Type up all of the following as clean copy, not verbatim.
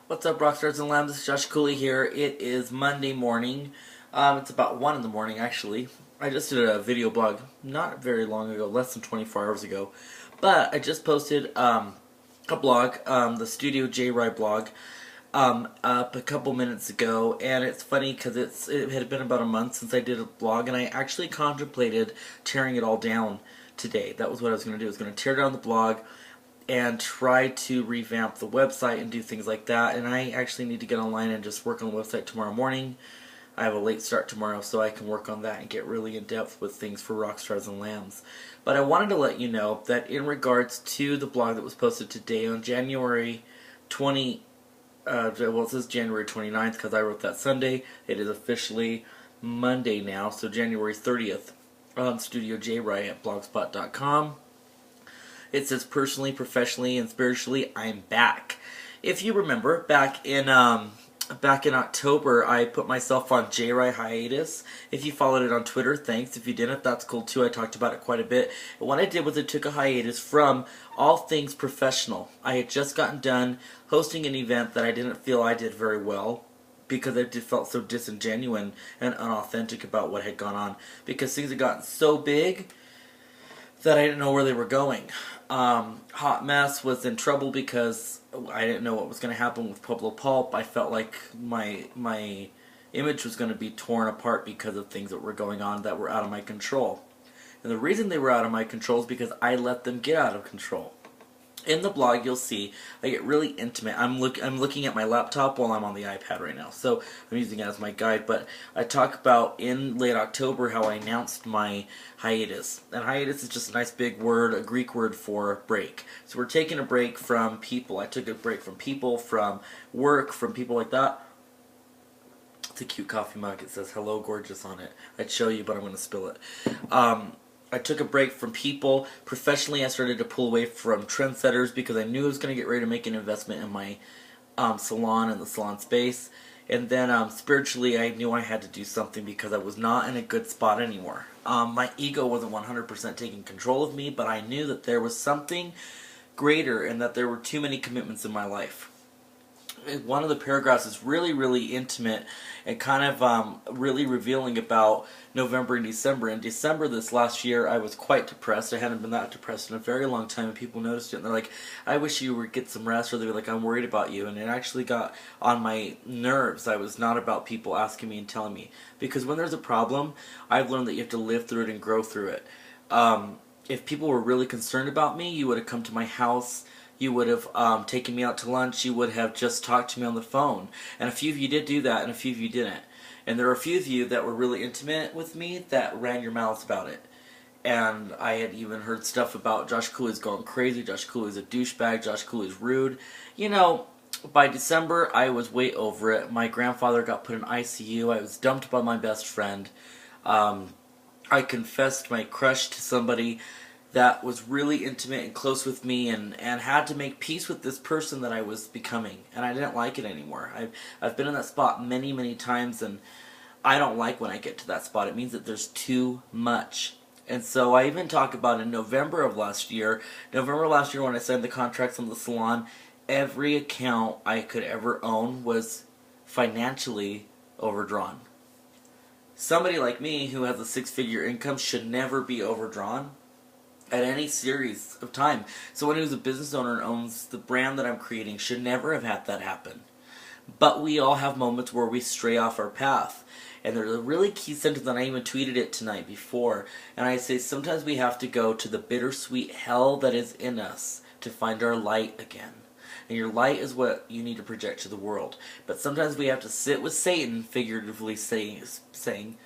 What's up, Rockstars and Lambs? This is Josh Cooley here. It is Monday morning. It's about 1 in the morning, actually. I just did a video blog not very long ago, less than 24 hours ago. But I just posted a blog, the StudioJRY blog, up a couple minutes ago. And it's funny because it had been about a month since I did a blog, and I actually contemplated tearing it all down today. That was what I was going to do. I was going to tear down the blog and try to revamp the website and do things like that. And I actually need to get online and just work on the website tomorrow morning. I have a late start tomorrow, so I can work on that and get really in depth with things for Rockstars and Lambs. But I wanted to let you know that in regards to the blog that was posted today on January 20, well, it says January 29th because I wrote that Sunday. It is officially Monday now, so January 30th on StudioJRY at blogspot.com. It says, personally, professionally, and spiritually, I'm back. If you remember, back in October, I put myself on JRY hiatus. If you followed it on Twitter, thanks. If you didn't, that's cool too. I talked about it quite a bit. And what I did was I took a hiatus from all things professional. I had just gotten done hosting an event that I didn't feel I did very well, because I felt so disingenuous and unauthentic about what had gone on, because things had gotten so big that I didn't know where they were going. Hot Mess was in trouble because I didn't know what was going to happen with Pueblo Pulp. I felt like my image was going to be torn apart because of things that were going on that were out of my control. And the reason they were out of my control is because I let them get out of control. In the blog, you'll see I get really intimate. I'm looking at my laptop while I'm on the iPad right now, so I'm using it as my guide. But I talk about in late October how I announced my hiatus. And hiatus is just a nice big word, a Greek word for break. So we're taking a break from people. I took a break from people, from work, from people like that. It's a cute coffee mug. It says "Hello, gorgeous" on it. I'd show you, but I'm going to spill it. I took a break from people. Professionally, I started to pull away from trendsetters because I knew I was going to get ready to make an investment in my salon and the salon space. And then spiritually, I knew I had to do something because I was not in a good spot anymore. My ego wasn't 100% taking control of me, but I knew that there was something greater and that there were too many commitments in my life. One of the paragraphs is really, really intimate and kind of really revealing about November and December. In December this last year, I was quite depressed. I hadn't been that depressed in a very long time, and people noticed it, and they're like, I wish you would get some rest, or they were like, I'm worried about you, and it actually got on my nerves. I was not about people asking me and telling me, because when there's a problem, I've learned that you have to live through it and grow through it. If people were really concerned about me, you would have come to my house. You would have taken me out to lunch. You would have just talked to me on the phone. And a few of you did do that, and a few of you didn't. And there were a few of you that were really intimate with me that ran your mouths about it. And I had even heard stuff about Josh Cooley's going crazy, Josh Cooley's a douchebag, Josh Cooley's rude. You know, by December, I was way over it. My grandfather got put in ICU. I was dumped by my best friend. I confessed my crush to somebody that was really intimate and close with me, and had to make peace with this person that I was becoming, and I didn't like it anymore. I've been in that spot many, many times, and I don't like when I get to that spot. It means that there's too much. And so I even talk about in November last year when I signed the contracts on the salon, every account I could ever own was financially overdrawn. Somebody like me who has a six-figure income should never be overdrawn at any series of time. Someone who's a business owner and owns the brand that I'm creating should never have had that happen. But we all have moments where we stray off our path. And there's a really key sentence, and I even tweeted it tonight before, and I say sometimes we have to go to the bittersweet hell that is in us to find our light again. And your light is what you need to project to the world. But sometimes we have to sit with Satan, figuratively saying,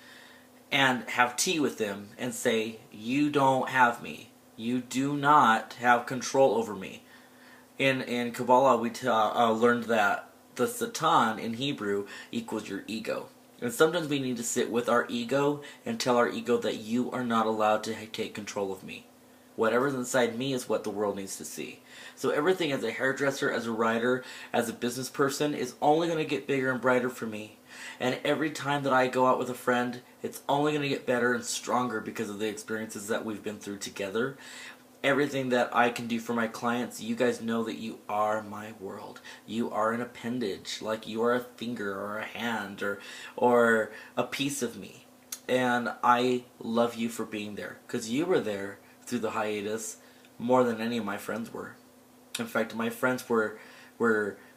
and have tea with him and say, you don't have me. You do not have control over me. In Kabbalah, we learned that the Satan in Hebrew equals your ego. And sometimes we need to sit with our ego and tell our ego that you are not allowed to take control of me. Whatever's inside me is what the world needs to see. So everything as a hairdresser, as a writer, as a business person is only going to get bigger and brighter for me. And every time that I go out with a friend, it's only going to get better and stronger because of the experiences that we've been through together. everything that I can do for my clients, you guys know that you are my world. You are an appendage, like you are a finger or a hand or a piece of me. And I love you for being there, because you were there through the hiatus more than any of my friends were. In fact, my friends were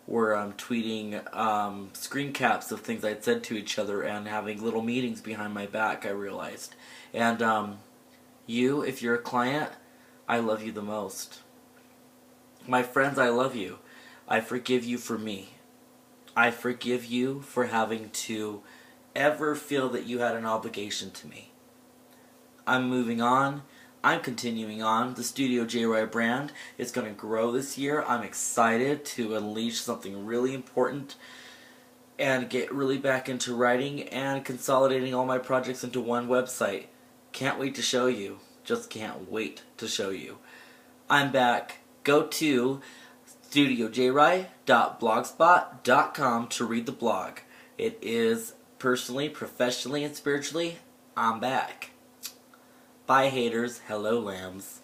tweeting screen caps of things I'd said to each other and having little meetings behind my back, I realized. And you, if you're a client, I love you the most. My friends, I love you. I forgive you for me. I forgive you for having to ever feel that you had an obligation to me. I'm moving on. I'm continuing on. The StudioJRY brand is going to grow this year. I'm excited to unleash something really important and get really back into writing and consolidating all my projects into one website. Can't wait to show you. Just can't wait to show you. I'm back. Go to StudioJRY.blogspot.com to read the blog. It is personally, professionally, and spiritually, I'm back. Bye haters, hello lambs.